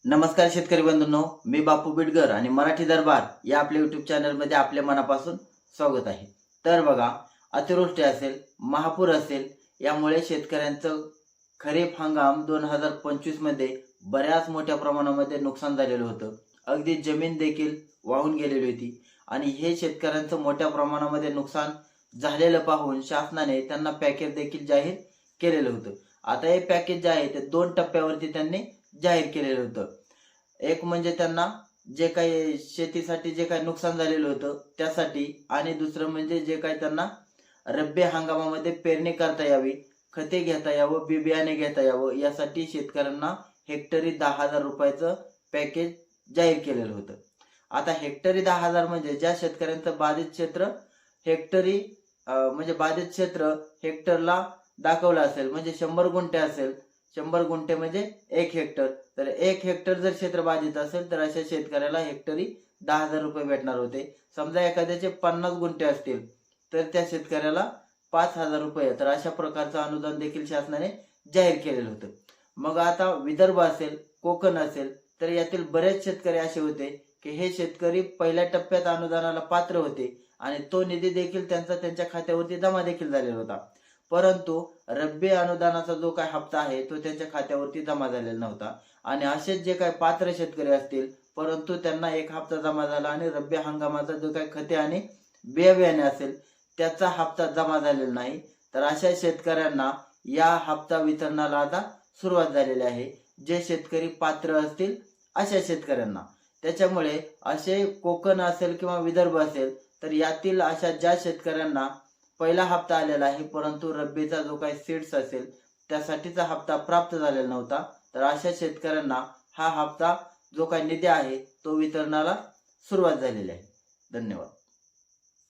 नमस्कार शेतकरी बंधूंनो, मी बापू बिडकर आणि मराठी दरबार या आपल्या यूट्यूब चॅनलमध्ये आपल्या मनापासून स्वागत आहे। तर बघा, अतिवृष्टी असेल, महापूर असेल, यामुळे शेतकऱ्यांचं खरीप हंगाम 2025 मध्ये बऱ्याच मोठ्या प्रमाणामध्ये नुकसान झालेलं होतं। अगदी जमीन देखील वाहून गेलेली होती आणि हे शेतकऱ्यांचं मोठ्या प्रमाणामध्ये नुकसान झालेलं पाहून शासनाने त्यांना पॅकेज देखील जाहीर केलेलं होतं। आता हे पॅकेज जे आहे ते 2 टप्प्यावरती त्यांनी जाहीर केलेलं होतं। एक म्हणजे त्यांना जे काही शेतीसाठी जे काही नुकसान झालेलं होतं त्यासाठी, आणि दुसरं म्हणजे जे काही त्यांना रब्बी हंगामामध्ये पेरणी करता यावी, खते घेता यावं, बी बियाणे घेता यावं, यासाठी शेतकऱ्यांना हेक्टरी 10,000 रुपयाचं पॅकेज जाहीर केलेलं होतं। आता हेक्टरी 10,000 म्हणजे ज्या शेतकऱ्यांचं बाधित क्षेत्र हेक्टरी म्हणजे बाधित क्षेत्र हेक्टरला दाखवलं असेल, म्हणजे 100 गुंठे असेल, 100 गुंठे म्हणजे 1 हेक्टर, तर 1 हेक्टर जर क्षेत्र बाधित असेल तर अशा शेतकऱ्याला हेक्टरी 10,000 रुपये भेटणार होते। समजा एखाद्याचे 50 गुंठे असतील तर त्या शेतकऱ्याला 5,000 रुपये, तर अशा प्रकारचं अनुदान देखील शासनाने जाहीर केलेलं होतं। मग आता विदर्भ असेल, कोकण असेल, तर यातील बरेच शेतकरी असे होते की हे शेतकरी पहिल्या टप्प्यात अनुदानाला पात्र होते आणि तो निधी देखील त्यांच्या खात्यावरती जमा देखील झालेला होता, परंतु रब्बी अनुदानाचा जो काही हप्ता आहे तो त्यांच्या खात्यावरती जमा झालेला नव्हता। आणि असेच जे काही पात्र शेतकरी असतील परंतु त्यांना एक हप्ता जमा झाला आणि रब्बी हंगामाचा जो काही खते आणि बियाणे असेल त्याचा हप्ता जमा झालेला नाही, तर अशा शेतकऱ्यांना या हप्ता वितरणाला आता सुरुवात झालेली आहे, जे शेतकरी पात्र असतील अशा शेतकऱ्यांना। त्याच्यामुळे असे कोकण असेल किंवा विदर्भ असेल तर यातील अशा ज्या शेतकऱ्यांना पहिला हप्ता आलेला आहे परंतु रब्बीचा जो काही सीड्स असेल त्यासाठीचा हप्ता प्राप्त झालेला नव्हता, तर अशा शेतकऱ्यांना हा हप्ता जो काही निधी आहे तो वितरणाला सुरुवात झालेली आहे। धन्यवाद।